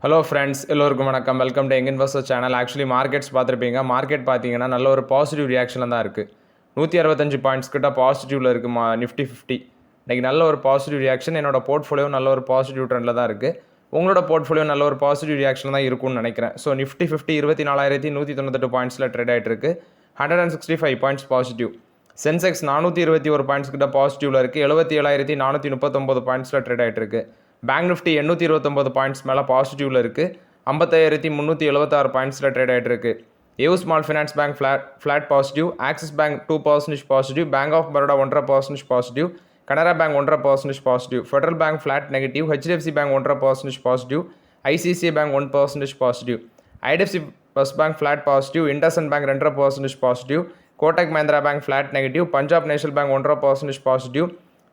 Hello friends, எல்லோருக்கும் வணக்கம். Welcome to young investor channel. Actually markets பார்த்துருப்பீங்க. மார்க்கெட் பார்த்தீங்கன்னா நல்ல ஒரு பாசிட்டிவ் ரியாக்ஷனில் தான் இருக்குது. 165 பாயிண்ட்ஸ் கிட்ட பாசிட்டிவில் இருக்குது நிஃப்டி 50. இன்றைக்கி நல்ல ஒரு பாசிட்டிவ் ரியாக்ஷன். என்னோட போர்ட்ஃபோலியோ நல்ல ஒரு பாசிட்டிவ் ட்ரெண்டில் தான் இருக்குது. உங்களோட போர்ட்ஃபோலியோ நல்ல ஒரு பாசிட்டிவ் ரியாக்ஷன் தான் இருக்கும்னு நினைக்கிறேன். ஸோ நிஃப்டி 50 24,198 பாயிண்ட்ஸில் ட்ரேட் ஆகிட்டு இருக்குது. 165 பாயிண்ட்ஸ் பாசிட்டிவ். சென்செக்ஸ் 421 பாயிண்ட்ஸ் கிட்ட பாசிட்டிவில் இருக்குது. 77,439 பாயிண்ட்ஸில் ட்ரேட் ஆகிட்டு இருக்குது. பேங்க் நிஃப்டி 829 பாயிண்ட்ஸ் மேலே பாசிட்டிவில் இருக்குது. 55,376 பாயிண்ட்ஸில் ட்ரேட் ஆகிட்டு இருக்கு. AU small finance bank flat positive. Axis bank 2% positive. Bank of Baroda 1.5% positive. Canara bank 1.5% positive. Federal bank flat negative. HDFC bank 1.5% positive. ICICI bank 1% positive. IDFC first bank flat positive. IndusInd bank 2.5% positive. Kotak Mahindra bank flat negative. Punjab national bank 1.5% positive.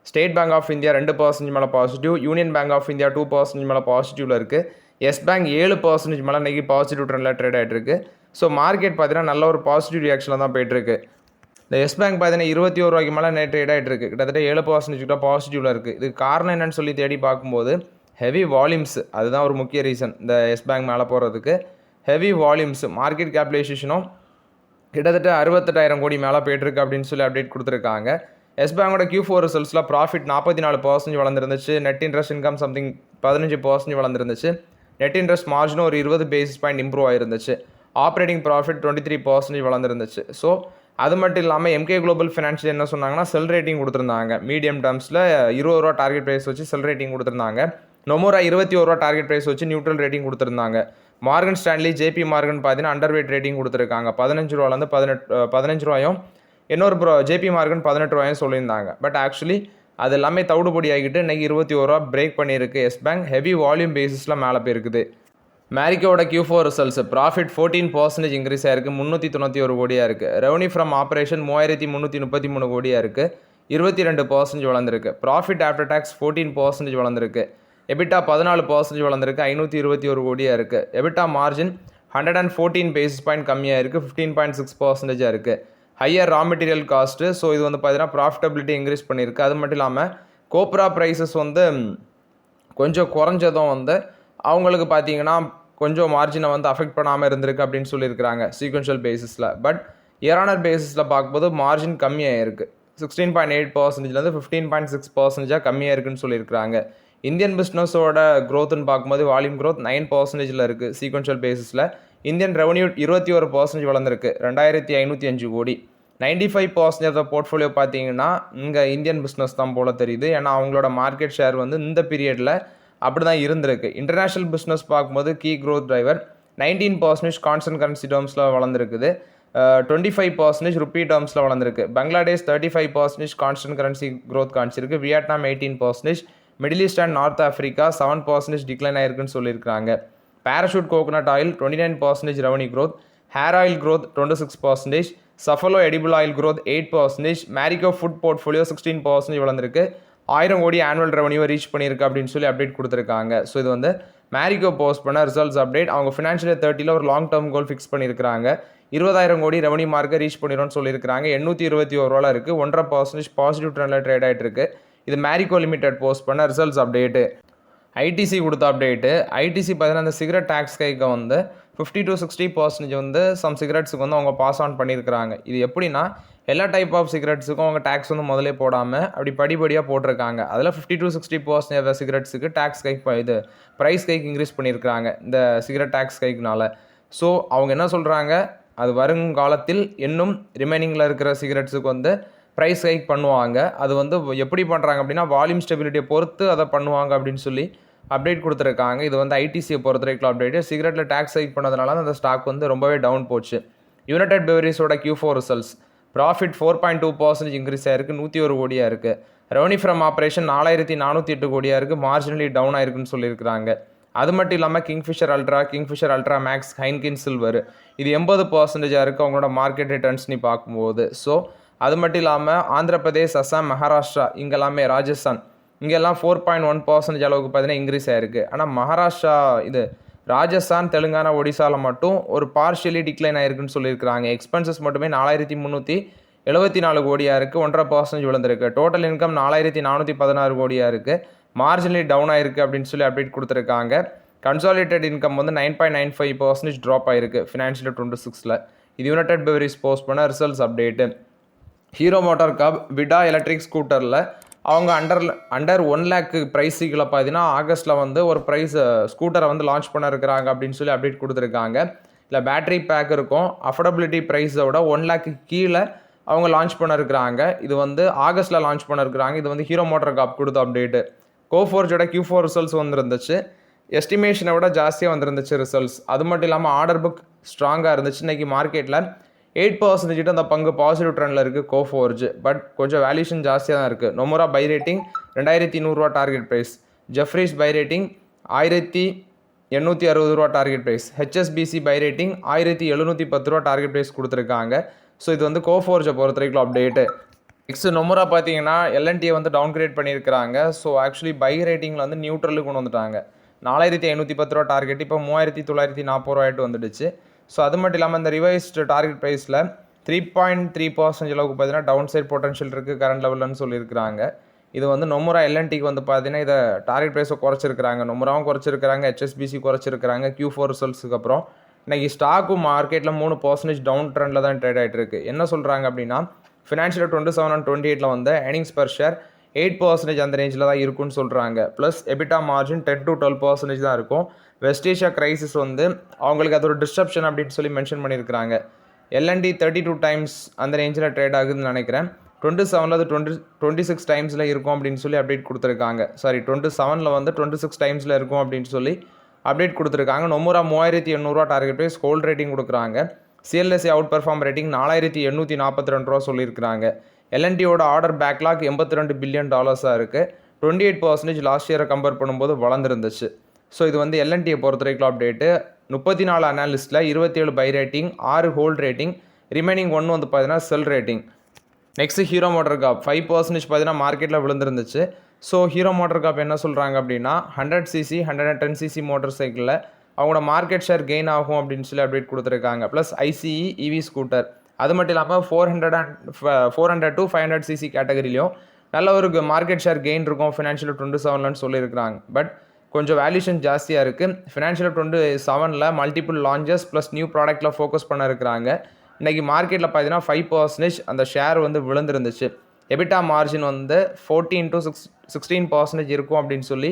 State bank of India 2% மேலே positive. Union bank of India 2% மேலே பாசிட்டிவில் இருக்குது. S bank 7% மேலே இன்றைக்கி positive ட்ரெண்டில் trade ஆகிட்டு இருக்கு. So market பார்த்தீங்கன்னா நல்ல ஒரு பாசிட்டிவ் ரியாக்ஷனில் தான் போயிட்டுருக்கு. இந்த எஸ் பேங்க் பார்த்தீங்கன்னா 21 ரூபாய்க்கு மேலே ட்ரேட் ஆகிட்டு இருக்குது. கிட்டத்தட்ட 7% கிட்ட பாசிட்டிவில் இருக்குது. இதுக்கு காரணம் என்னன்னு சொல்லி தேடி பார்க்கும்போது ஹெவி வால்யூம்ஸ் அதுதான் ஒரு முக்கிய ரீசன் இந்த எஸ் பேங்க் மேலே போகிறதுக்கு. ஹெவி வால்யூம்ஸ், மார்க்கெட் கேபிடலைசேஷனும் கிட்டத்தட்ட 68,000 கோடி மேலே போயிட்டுருக்கு அப்படின்னு சொல்லி அப்டேட் கொடுத்துருக்காங்க. எஸ் பேங்கோட Q4 ரிசல்ட்ஸில் ப்ராஃபிட் 44% வளர்ந்துருந்துச்சு. நெட் இன்ட்ரெஸ்ட் இன்கம் சம்திங் 15% வளர்ந்துருந்துச்சு. நெட் இன்ட்ரெஸ்ட் மார்ஜினும் ஒரு 20 பேசிஸ் பாயிண்ட் இம்ப்ரூவ் ஆயிருந்துச்சு. ஆப்ரேட்டிங் ப்ராஃபிட் 23% வளர்ந்துருந்துச்சு. ஸோ அது மட்டும் இல்லாமல் எம்கே குளோபல் ஃபினான்ஷியல் என்ன சொன்னாங்கன்னா செல் ரேட்டிங் கொடுத்துருந்தாங்க. மீடியம் டேர்ம்ஸில் 20 ரூபா டார்கெட் ப்ரைஸ் வச்சு செல் ரேட்டிங் கொடுத்துருந்தாங்க. நொமோரா 21 ரூபா டார்கெட் ப்ரைஸ் வச்சு நியூட்ரல் ரேட்டிங் கொடுத்துருந்தாங்க. மார்கன் ஸ்டான்லி ஜேபி மார்கன் பார்த்தீங்கன்னா அண்டர் வெயிட் ரேட்டிங் கொடுத்துருக்காங்க. 15 ரூபாலேருந்து 15 ரூபாயும் இன்னொரு ஜேபி மார்கன் 18 ரூபாயும் சொல்லியிருந்தாங்க. பட் ஆக்சுவலி அது எல்லாமே தவிடுபடி ஆகிட்டு இன்றைக்கி 21 ரூபா பிரேக் பண்ணியிருக்கு. எஸ் பேங்க் ஹெவி வால்யூம் பேசிஸில் மேலே போயிருக்குது. மேரிக்கோட Q4 ரிசல்ட்ஸ் ப்ராஃபிட் 14% இன்க்ரீஸ் ஆயிருக்கு. 391 கோடியாக இருக்குது. ரெவன்யூ ஃப்ரம் ஆப்ரேஷன் 3,333 கோடியாக இருக்குது. 22% வளர்ந்துருக்கு. ப்ராஃபிட் ஆஃப்டர் டேக்ஸ் 14% வளர்ந்துருக்கு. எபிட்டா 14% வளர்ந்துருக்கு. 521 கோடியாக இருக்குது. எபிட்டா மார்ஜின் 114 பேசிஸ் பாயிண்ட் கம்மியாக இருக்குது. 15.6% இருக்குது. Higher raw material cost. So இது வந்து பார்த்தீங்கன்னா ப்ராஃபிட்டபிலிட்டி இன்க்ரீஸ் பண்ணியிருக்கு. அது மட்டும் இல்லாமல் கோப்ரா ப்ரைஸஸ் வந்து கொஞ்சம் குறைஞ்சதும் வந்து அவங்களுக்கு பார்த்தீங்கன்னா கொஞ்சம் மார்ஜினை வந்து அஃபெக்ட் பண்ணாமல் இருந்திருக்கு அப்படின்னு சொல்லியிருக்கிறாங்க சீக்வென்ஷியல் பேசிஸில். பட் இயரானர் பேசிஸில் பார்க்கும்போது மார்ஜின் கம்மியாக இருக்குது. 16.8%லேருந்து 15.6% கம்மியாக இருக்குன்னு சொல்லியிருக்கிறாங்க. இந்தியன் பிஸ்னஸோட க்ரோத்துன்னு பார்க்கும்போது வால்யூம் க்ரோத் 9% இருக்குது சீக்வென்ஷியல் பேசிஸில். இந்தியன் ரெவன்யூ 21% வளர்ந்துருக்கு. 2,505 கோடி. 95% ஆஃப் த போர்ட்ஃபோலியோ பார்த்தீங்கன்னா இங்கே இந்தியன் பிஸ்னஸ் தான் போல தெரியுது. ஏன்னா அவங்களோட மார்க்கெட் ஷேர் வந்து இந்த பீரியடில் அப்படி தான் இருந்திருக்கு. இன்டர்நேஷ்னல் பிஸ்னஸ் பார்க்கும்போது key growth driver 19% constant currency டேர்ம்ஸில் வளர்ந்துருக்குது. 25% ருப்பி டேர்ம்ஸில் வளர்ந்துருக்கு. பங்களாதேஷ் 35% கான்ஸ்டன்ட் கரன்சி க்ரோத் காமிச்சிருக்கு. Vietnam 18%. Middle east and north Africa 7% decline ஆயிருக்குன்னு சொல்லியிருக்காங்க. Parachute coconut oil 29% revenue growth. Hair oil growth 26%. Saffola edible oil growth 8%. Marico food portfolio 16% வளர்ந்துருக்கு. 1000 கோடி ஆனுவல் ரெவன்யூவை ரீச் பண்ணியிருக்கு அப்படின்னு சொல்லி அப்டேட் கொடுத்துருக்காங்க. ஸோ இது வந்து மேரிகோ போஸ்ட் பண்ண ரிசல்ட்ஸ் அப்டேட். அவங்க ஃபினான்ஷியல் 30 ஒரு லாங் டேர்ம் கோல் ஃபிக்ஸ் பண்ணியிருக்காங்க. 20,000 கோடி ரெவன்யூ மார்க்கை ரீச் பண்ணிடும்னு சொல்லியிருக்காங்க. 821 ரூபாவில் இருக்குது. 1.5% பாசிட்டிவ் ட்ரெண்டில் ட்ரேட் ஆகிட்டு இருக்கு. இது மேரிகோ லிமிடெட் போஸ்ட் பண்ண ரிசல்ட்ஸ் அப்டேட்டு. ஐடிசி கொடுத்த அப்டேட்டு. ஐடிசி பார்த்தீங்கன்னா அந்த சிகரெட் டேக்ஸ் கைக்கு வந்து 50 to 60% வந்து சம் சிகரெட்ஸுக்கு வந்து அவங்க பாஸ் ஆன் பண்ணியிருக்கிறாங்க. இது எப்படின்னா எல்லா டைப் ஆஃப் சிகரெட்ஸுக்கும் அவங்க டேக்ஸ் வந்து முதலே போடாமல் அப்படி படிப்படியாக போட்டிருக்காங்க. அதில் 50 to 60% சிகரெட்ஸுக்கு டேக்ஸ் கைக்கு இது ப்ரைஸ் கைக்கு இன்க்ரீஸ் பண்ணியிருக்கிறாங்க இந்த சிகரெட் டேக்ஸ் கைக்குனால. ஸோ அவங்க என்ன சொல்கிறாங்க, அது வருங்காலத்தில் இன்னும் ரிமைனிங்கில் இருக்கிற சிகரெட்ஸுக்கு வந்து ப்ரைஸ் ஹைக் பண்ணுவாங்க. அது வந்து எப்படி பண்ணுறாங்க அப்படின்னா வால்யூம் ஸ்டெபிலிட்டியை பொறுத்து அதை பண்ணுவாங்க அப்படின்னு சொல்லி அப்டேட் கொடுத்துருக்காங்க. இது வந்து ஐடிசியை பொறுத்த வரைக்கும் அப்டேட்டு. சிகரெட்டில் டேக்ஸ் ஹைக் பண்ணதுனால அந்த ஸ்டாக் வந்து ரொம்பவே டவுன் போச்சு. யுனைடெட் பெவரேஜஸோட Q4 ரிசல்ட்ஸ் ப்ராஃபிட் 4.2% இன்க்ரீஸ் ஆயிருக்கு. 101 கோடியாக இருக்குது. ரெவன்யூ ஃப்ரம் ஆப்ரேஷன் 4,408 கோடியாக இருக்குது. மார்ஜினலி டவுன் ஆயிருக்குன்னு சொல்லியிருக்கிறாங்க. அது மட்டும் இல்லாமல் கிங்ஃபிஷர் அல்ட்ரா மேக்ஸ், ஹைன்கின் சில்வர் இது 80% இருக்குது அவங்களோட மார்க்கெட் ரிட்டர்ன்ஸ் நீ பார்க்கும்போது. ஸோ அது மட்டும் இல்லாமல் ஆந்திர பிரதேஷ், அசாம், மகாராஷ்டிரா இங்கெல்லாமே ராஜஸ்தான் இங்கெல்லாம் 4.1% அளவுக்கு பார்த்தீங்கன்னா இன்க்ரீஸ் ஆயிருக்கு. ஆனால் மகாராஷ்டிரா இது ராஜஸ்தான், தெலுங்கானா, ஒடிசாவில் மட்டும் ஒரு பார்ஷியலி டிக்ளைன் ஆயிருக்குன்னு சொல்லியிருக்கிறாங்க. எக்ஸ்பென்சஸ் மட்டுமே 4,374 கோடியாக இருக்குது. 1.5% விழுந்திருக்கு. டோட்டல் இன்கம் 4,416 கோடியாக இருக்குது. மார்ஜினலி டவுன் ஆயிருக்கு அப்படின்னு சொல்லி அப்டேட் கொடுத்துருக்காங்க. கன்சாலிடேட் இன்கம் வந்து 9.95% ட்ராப் ஆயிருக்கு ஃபினான்ஷியல் 26ல். இது யுனைடெட் பெவரேஜ் போஸ்ட் பண்ண ரிசல்ட்ஸ் அப்டேட்டு. ஹீரோ மோட்டார் காப் விடா எலக்ட்ரிக் ஸ்கூட்டரில் அவங்க அண்டர் 1 lakh ப்ரைஸிக்கில் பார்த்தீங்கன்னா ஆகஸ்ட்டில் வந்து ஒரு ஸ்கூட்டரை வந்து லான்ச் பண்ண இருக்கிறாங்க அப்படின்னு சொல்லி அப்டேட் கொடுத்துருக்காங்க. இல்லை பேட்டரி பேக் இருக்கும், அஃபோர்டபிலிட்டி ப்ரைஸோட 1 lakh கீழே அவங்க லான்ச் பண்ண இருக்கிறாங்க. இது வந்து ஆகஸ்ட்டில் லான்ச் பண்ண இருக்கிறாங்க. இது வந்து ஹீரோ மோட்டார் காப் கொடுத்த அப்டேட்டு. கோஃபோர்ஜோட Q4 ரிசல்ட்ஸ் வந்துருந்துச்சு, எஸ்டிமேஷனை விட ஜாஸ்தியாக வந்துருந்துச்சு ரிசல்ட்ஸ். அது மட்டும் இல்லாமல் ஆர்டர் புக் ஸ்ட்ராங்காக இருந்துச்சு. இன்றைக்கி மார்க்கெட்டில் 8% அந்த பங்கு பாசிட்டிவ் ட்ரெண்டில் இருக்குது கோஃபோர்ஜ். பட் கொஞ்சம் வேல்யூஷன் ஜாஸ்தியாக தான் இருக்குது. Nomura buy rating 2200 target price, Jefferies buy rating 1860 target price, HSBC buy rating 1710 target price கொடுத்துருக்காங்க. ஸோ இது வந்து கோஃபோர்ஜை பொறுத்த வரைக்கும் அப்டேட்டு. நெக்ஸ்ட் நொமுரா பார்த்தீங்கன்னா எல்என்டியை வந்து டவுன் கிரேட் பண்ணியிருக்கிறாங்க. ஸோ ஆக்சுவலி பை ரேட்டிங்கில் வந்து நியூட்ரலுக்கு கொண்டு வந்துட்டாங்க. 4510 டார்கெட் இப்போ 3940 ஆகிட்டு வந்துடுச்சு. ஸோ அது மட்டும் இல்லாமல் இந்த ரிவைஸ்டு டார்கெட் ப்ரைஸில் 3.3% அளவுக்கு பார்த்தீங்கன்னா டவுன் சைட் பொட்டன்ஷியல் இருக்குது கரண்ட் லெவல்னு சொல்லியிருக்கிறாங்க. இது வந்து நொமுரா எல்என்டிக்கு வந்து பார்த்தீங்கன்னா இதை டார்கெட் ப்ரைஸை குறைச்சிருக்கிறாங்க. நொமுராவும் குறைச்சிருக்கிறாங்க, HSBC குறைச்சிருக்கிறாங்க Q4 ரிசல்ட்ஸுக்கு அப்புறம். இன்றைக்கி ஸ்டாக்கும் மார்க்கெட்டில் 3% டவுன் ட்ரெண்டில் தான் ட்ரேட் ஆகிட்டு இருக்குது. என்ன சொல்கிறாங்க அப்படின்னா ஃபினான்ஷியல் 27 and 28ல் வந்து ஏர்னிங்ஸ் பர் ஷேர் 8% அந்த ரேஞ்சில் தான் இருக்குன்னு சொல்கிறாங்க. ப்ளஸ் எபிட்டா மார்ஜின் 10 to 12% தான் இருக்கும். வெஸ்ட் ஏஷியா கிரைசிஸ் வந்து அவங்களுக்கு அது ஒரு டிஸ்ட்ரப்ஷன் அப்படின்னு சொல்லி மென்ஷன் பண்ணியிருக்கிறாங்க. எல்என்டி 32 times அந்த ரேஞ்சில் ட்ரேட் ஆகுதுன்னு நினைக்கிறேன். 27ல் அது 26 timesல இருக்கும் அப்படின்னு சொல்லி அப்டேட் கொடுத்துருக்காங்க. 27ல் வந்து 26 timesல இருக்கும் அப்படின்னு சொல்லி அப்டேட் கொடுத்துருக்காங்க. Nomura 3800 target price, hold rating கொடுக்குறாங்க. CLSA அவுட் பெர்ஃபார்ம் ரேட்டிங் 4842 சொல்லியிருக்கிறாங்க. எல்என்டியோட ஆர்டர் பேக்லாக் $82 billion இருக்குது. 28% லாஸ்ட் இயரை கம்பேர் பண்ணும்போது வளர்ந்துருந்துச்சு. ஸோ இது வந்து எல்என்டியை பொறுத்த வரைக்கும் update. 34 அனாலிஸ்ட்டில் 27 buy rating, 6 hold rating, remaining 1 வந்து பார்த்தீங்கன்னா செல் ரேட்டிங். நெக்ஸ்ட் ஹீரோ மோட்டார் காப் 5% பார்த்தீங்கன்னா மார்க்கெட்டில் விழுந்துருந்துச்சு. ஸோ ஹீரோ மோட்டார் காப் என்ன சொல்கிறாங்க அப்படின்னா 100cc 110cc மோட்டார் சைக்கிளில் அவங்களோட மார்க்கெட் ஷேர் கெயின் ஆகும் அப்படின்னு சொல்லி அப்டேட் கொடுத்துருக்காங்க. ப்ளஸ் ICE EV ஸ்கூட்டர், அது மட்டும் இல்லாமல் 400 to 500cc கேட்டகரிலையும் நல்ல ஒரு மார்க்கெட் ஷேர் கெயின் இருக்கும் ஃபினான்ஷியல் 27ன்னு சொல்லியிருக்கிறாங்க. பட் கொஞ்சம் வேல்யூஷன் ஜாஸ்தியாக இருக்குது. ஃபினான்ஷியல் 27ல் மல்டிபிள் லான்ச்சஸ் ப்ளஸ் நியூ ப்ராடக்ட்டில் ஃபோக்கஸ் பண்ண இருக்கிறாங்க. இன்றைக்கி மார்க்கெட்டில் பார்த்தீங்கன்னா 5% அந்த ஷேர் வந்து விழுந்துருந்துச்சு. எபிட்டா மார்ஜின் வந்து 14 to 16% இருக்கும் அப்படின்னு சொல்லி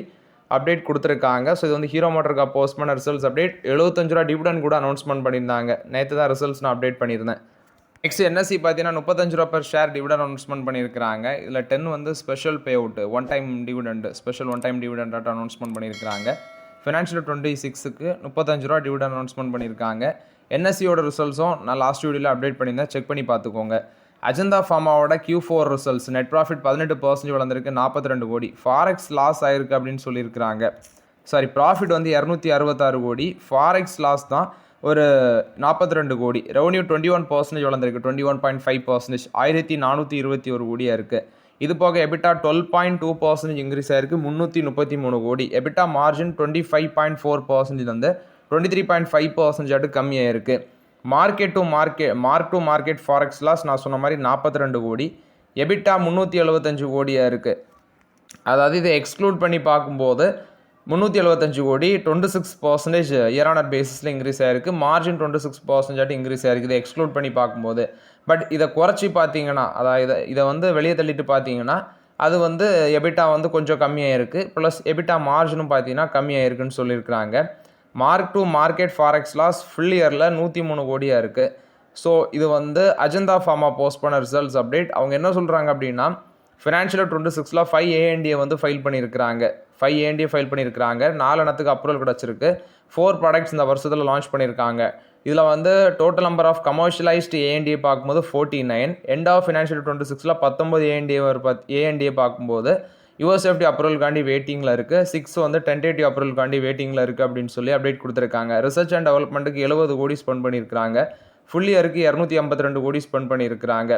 அப்டேட் கொடுத்துருக்காங்க. ஸோ இது வந்து ஹீரோ மோட்டார் காப் போஸ்ட் பண்ண ரிசல்ட்ஸ் அப்டேட். $75 டிவிடெண்ட் கூட அனௌன்ஸ்மெண்ட் பண்ணியிருந்தாங்க. நேற்று தான் ரிசல்ட்ஸ் நான் அப்டேட் பண்ணியிருந்தேன். நெக்ஸ்ட் NSE பார்த்தீங்கன்னா $35 per ஷேர் டிவிடெண்ட் அனௌன்ஸ்மெண்ட் பண்ணியிருக்கிறாங்க. இதில் 10 வந்து special pay out, one time dividend announcement பண்ணியிருக்கிறாங்க. ஃபினான்ஷியல் 26க்கு $35 டிவிடெண்ட் அனௌன்ஸ்மெண்ட் பண்ணியிருக்காங்க. NSEயோட ரிசல்ட்ஸும் நான் லாஸ்ட் வீடியோவில் அப்டேட் பண்ணியிருந்தேன், செக் பண்ணி பார்த்துக்கோங்க. அஜந்தா ஃபார்மாவோட Q4 ரிசல்ட்ஸ் நெட் ப்ராஃபிட் 18% வளர்ந்துருக்கு, 42 கோடி. ஃபாரெக்ஸ் லாஸ் ஆயிருக்கு அப்படின்னு சொல்லியிருக்கிறாங்க. ப்ராஃபிட் வந்து 266 கோடி, ஃபாரெக்ஸ் லாஸ் தான் ஒரு 42 கோடி. ரெவன்யூ 21% வளர்ந்துருக்கு, 21.5%, 1421 கோடியாக இருக்குது. இது போக எபிட்டா 12.2% இன்க்ரீஸ் ஆயிருக்கு, 333 கோடி. எபிட்டா மார்ஜின் 25.4% வந்து 23.5% கம்மியாக இருக்குது. Mark to market forex loss நான் சொன்ன மாதிரி 42 கோடி. எபிட்டா 375 கோடியாக இருக்குது. அதாவது இதை எக்ஸ்க்ளூட் பண்ணி பார்க்கும்போது 375 கோடி 26% இயர் ஆன் இயர் பேசிஸில் இன்க்ரீஸ் ஆகிருக்கு. மார்ஜின் 26% இன்க்ரீஸ் ஆகிருக்கு இதை எக்ஸ்க்ளூட் பண்ணி பார்க்கும்போது. பட் இதை குறைச்சி பார்த்தீங்கன்னா, அதாவது இதை வந்து வெளியே தள்ளிட்டு பார்த்தீங்கன்னா அது வந்து எபிட்டா வந்து கொஞ்சம் கம்மியாக இருக்குது. ப்ளஸ் எபிட்டா மார்ஜினும் பார்த்தீங்கன்னா கம்மியாக இருக்குன்னு சொல்லியிருக்கிறாங்க. Mark to market forex loss full இயரில் 103 கோடியாக இருக்குது. ஸோ இது வந்து அஜந்தா ஃபார்மா போஸ்ட் பண்ண ரிசல்ட்ஸ் அப்டேட். அவங்க என்ன சொல்கிறாங்க அப்படின்னா ஃபினான்ஷியல் 26ல் 5 ANDA வந்து ஃபைல் பண்ணியிருக்கிறாங்க. 5 ANDA ஃபைல் பண்ணியிருக்கிறாங்க. 4 எண்ணத்துக்கு அப்ரூவல் கிடச்சிருக்கு. 4 ப்ராடக்ட்ஸ் இந்த வருஷத்தில் லான்ச் பண்ணியிருக்காங்க. இதில் வந்து total number of commercialised ANDA பார்க்கும்போது 49. எண்ட் ஆஃப் ஃபினான்ஷியல் 26ல் 19 ANDA பார்க்கும்போது USFDA அப்ரூவல்காண்டி வெயிட்டிங்கில் இருக்குது. 6 வந்து டென்டேட்டிவ் அப்ரூவல்காண்டி வெயிட்டிங்கில் இருக்குது அப்படின்னு சொல்லி அப்டேட் கொடுத்துருக்காங்க. ரிசர்ச் அண்ட் டெவலப்மெண்ட்டுக்கு 70 கோடி ஸ்பெண்ட் பண்ணியிருக்கிறாங்க. ஃபுல் இயருக்கு 252 கோடி ஸ்பெண்ட் பண்ணியிருக்கிறாங்க.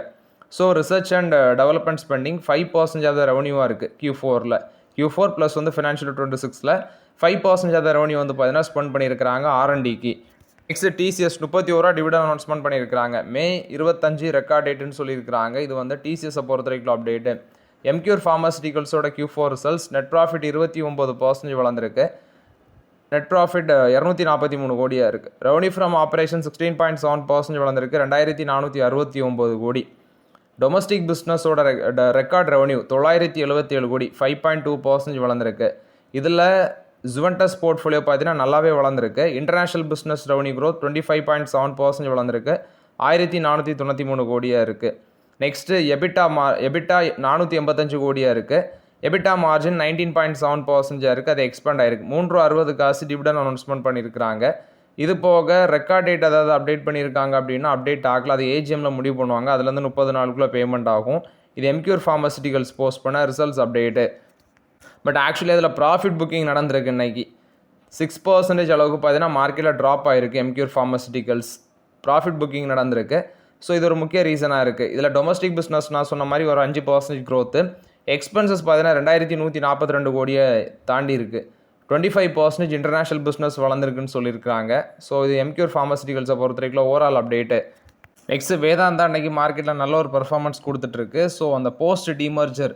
So research and development spending 5% of the ரெவன்யூவாக இருக்குது Q4 ப்ளஸ் வந்து ஃபினான்ஷியல் 26ல் 5% ஆஃப் த ரெவன்யூ வந்து பார்த்தீங்கன்னா ஸ்பெண்ட் பண்ணியிருக்கிறாங்க R&Dக்கு. நெக்ஸ்ட் TCS 31 டிவிடெண்ட் அனௌன்ஸ்மெண்ட் பண்ணியிருக்கிறாங்க. May 25 ரெக்கார்ட் டேட்டுன்னு சொல்லியிருக்கிறாங்க. இது வந்து TCSஸை பொறுத்த வரைக்கும் அப்டேட்டு. எம்கியூர் ஃபார்மஸ்யூட்டிகல்ஸோட Q4 ரிசல்ட்ஸ் நெட் ப்ராஃபிட் 29% வளர்ந்துருக்கு. நெட் ப்ராஃபிட் 243 கோடியாக இருக்குது. ரெவன்யூ ஃப்ரம் ஆப்ரேஷன் 16.7% வளர்ந்துருக்கு, 2469 கோடி. டொமஸ்டிக் பிஸ்னஸோட ரெக்கார்ட் ரெவன்யூ 977 கோடி, 5.2% வளர்ந்துருக்கு. இதில் ஜுவென்டஸ் போர்ட்ஃபோலியோ பார்த்தீங்கன்னா நல்லாவே வளர்ந்துருக்கு. இன்டர்நேஷனல் பிஸ்னஸ் ரெவன்யூ க்ரோத் 25.7% வளர்ந்துருக்கு, 1493 கோடியாக இருக்குது. நெக்ஸ்ட்டு எபிட்டா 485 கோடியாக இருக்குது. எபிட்டா மார்ஜின் 19.7% இருக்குது, அது எக்ஸ்பேண்ட் ஆயிருக்கு. 3.60 காசு டிவிடன் அனௌன்ஸ்மெண்ட் பண்ணியிருக்கிறாங்க. இது போக ரெக்கார்ட் டேட் அதாவது அப்டேட் பண்ணியிருக்காங்க அப்படின்னா அப்டேட் ஆகல, அது ஏஜிஎம்மில் முடிவு பண்ணுவாங்க. அதுலேருந்து 30 நாளுக்குள்ளே பேமெண்ட் ஆகும். இது எம்கியூர் ஃபார்மசிட்டிகல்ஸ் போஸ்ட் பண்ண ரிசல்ட்ஸ் அப்டேட்டு. பட் ஆக்சுவலி அதில் ப்ராஃபிட் புக்கிங் நடந்திருக்கு. இன்னைக்கு 6% அளவுக்கு பார்த்தீங்கன்னா மார்க்கெட்டில் ட்ராப் ஆகிருக்கு. எம்கியூர் ஃபார்மசிட்டிகல்ஸ் ப்ராஃபிட் புக்கிங் நடந்திருக்கு. ஸோ இது ஒரு முக்கிய ரீசனாக இருக்குது. இதில் டொமஸ்டிக் பிஸ்னஸ் நான் சொன்ன மாதிரி ஒரு 5% க்ரோத்து. எக்ஸ்பென்சஸ் பார்த்தீங்கன்னா 2142 கோடியை தாண்டி இருக்குது. 25% இன்டர்நேஷனல் பிஸ்னஸ் வளர்ந்துருக்குன்னு சொல்லியிருக்காங்க. ஸோ இது எம்கியூர் ஃபார்மசிட்டிகல்ஸை பொறுத்த வரைக்கும் ஓவரால் அப்டேட்டு. நெக்ஸ்ட்டு வேதாந்தா அன்றைக்கி மார்க்கெட்டில் நல்ல ஒரு பெர்ஃபார்மன்ஸ் கொடுத்துட்ருக்கு. ஸோ அந்த போஸ்ட் டிமர்ஜர்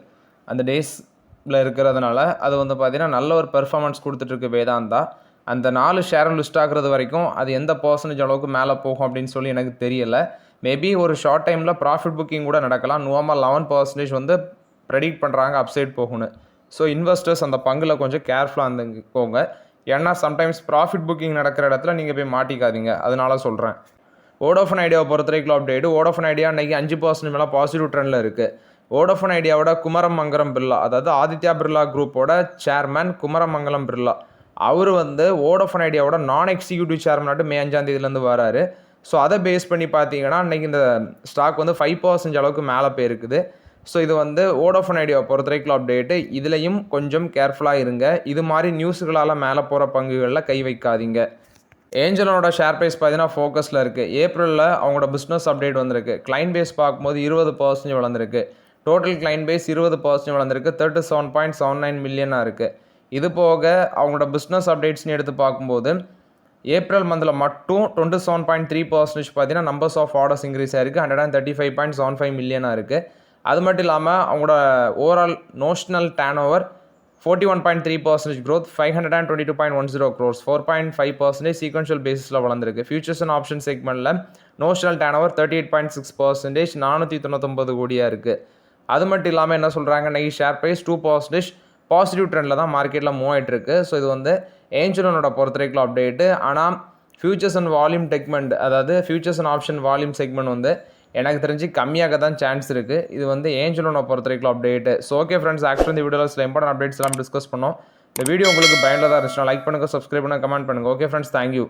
அந்த டேஸில் இருக்கிறதுனால அது பார்த்தீங்கன்னா நல்ல ஒரு பெர்ஃபார்மன்ஸ் கொடுத்துட்ருக்கு வேதாந்தா. அந்த 4 ஷேரும் லிஸ்ட் ஆகிறது வரைக்கும் அது எந்த பர்சன்டேஜ் அளவுக்கு மேலே போகும் அப்படின்னு சொல்லி எனக்கு தெரியலை. மேபி ஒரு ஷார்ட் டைமில் ப்ராஃபிட் புக்கிங் கூட நடக்கலாம். நோவாமல் 11% ப்ரெடிக்ட் பண்ணுறாங்க அப்சைட் போகணும். ஸோ இன்வெஸ்டர்ஸ் அந்த பங்கில் கொஞ்சம் கேர்ஃபுல்லாக இருந்துக்கோங்க. ஏன்னா சம்டைம்ஸ் ப்ராஃபிட் புக்கிங் நடக்கிற இடத்துல நீங்கள் போய் மாட்டிக்காதீங்க, அதனால சொல்கிறேன். வோடாஃபோன் ஐடியாவை பொறுத்த வரைக்கும் அப்டேட்டு. வோடாஃபோன் ஐடியா அன்றைக்கி 5% மேலே பாசிட்டிவ் ட்ரெண்டில் இருக்குது. வோடாஃபோன் ஐடியாவோட குமரமங்கலம் பிர்லா, அதாவது ஆதித்யா பிர்லா குரூப்போட சேர்மேன் குமரமங்கலம் பிர்லா, அவர் வோடாஃபோன் ஐடியாவோட நான் எக்ஸிக்யூட்டிவ் சேர்மனாட்டு மே 5ஆம் தேதியிலேருந்து வராரு. ஸோ அதை பேஸ் பண்ணி பார்த்தீங்கன்னா அன்றைக்கி இந்த ஸ்டாக் 5% அளவுக்கு மேலே போயிருக்குது. ஸோ இது வோடாஃபோன் ஐடியாவை பொறுத்த வரைக்கும் அப்டேட்டு. இதுலேயும் கொஞ்சம் கேர்ஃபுல்லாக இருங்க. இது மாதிரி நியூஸுகளால் மேலே போகிற பங்குகளில் கை வைக்காதீங்க. ஏஞ்சலோட ஷேர் ப்ரைஸ் பார்த்தீங்கன்னா ஃபோக்கஸில் இருக்குது. ஏப்ரலில் அவங்களோட பிஸ்னஸ் அப்டேட் வந்திருக்கு. கிளைண்ட் பேஸ் பார்க்கும்போது 20% வளர்ந்துருக்கு. டோட்டல் கிளைண்ட் பேஸ் 20% வளர்ந்துருக்கு, 37.79 மில்லியனாக இருக்குது. இது போக அவங்களோட பிஸ்னஸ் அப்டேட்ஸ்னு எடுத்து பார்க்கும்போது ஏப்ரல் மந்தில் மட்டும் 27.3% பார்த்தீங்கன்னா நம்பர்ஸ் ஆஃப் ஆர்டர்ஸ் இன்க்ரீஸ் ஆகிருக்கு, 135.75 மில்லியனாக இருக்குது. அது மட்டும் இல்லாமல் அவங்களோட overall notional turn over 41.3% growth, 522.10 crores, 4.5% sequential பேசிஸில் வளர்ந்துருக்கு. ஃபியூச்சர்ஸ் அண்ட் ஆப்ஷன் செக்மெண்ட்டில் நோஷனல் டேர்ன் ஓவர் 38.6%, 499 கோடியாக இருக்குது. அது மட்டும் இல்லாமல் என்ன சொல்கிறாங்க, இன்னைக்கு ஷேர் ப்ரைஸ் 2% பாசிட்டிவ் ட்ரெண்டில் தான் மார்க்கெட்டில் மூவ் ஆகிட்டுருக்கு. ஸோ இது ஏஞ்சலோனோட பொறுத்த வரைக்கும் அப்டேட்டு. ஆனால் ஃபியூச்சர்ஸ் அண்ட் வால்யூம் செக்மெண்ட், அதாவது futures and option volume segment எனக்கு தெரிஞ்சு கம்மியாக தான் சான்ஸ் இருக்குது. இது ஏஞ்சலோனை பொறுத்த வரைக்கும் update. So okay friends, actually இந்த வீடியோவில் சில இம்பார்ட்டன்ட் அப்டேட்ஸ் எல்லாம் டிஸ்கஸ் பண்ணோம். இந்த வீடியோ உங்களுக்கு பயனுள்ளதாக இருந்துச்சுன்னா லைக் பண்ணுங்கள், சப்ஸ்கிரைப் பண்ணுங்கள், கமெண்ட் பண்ணுங்கள். Okay friends, thank you.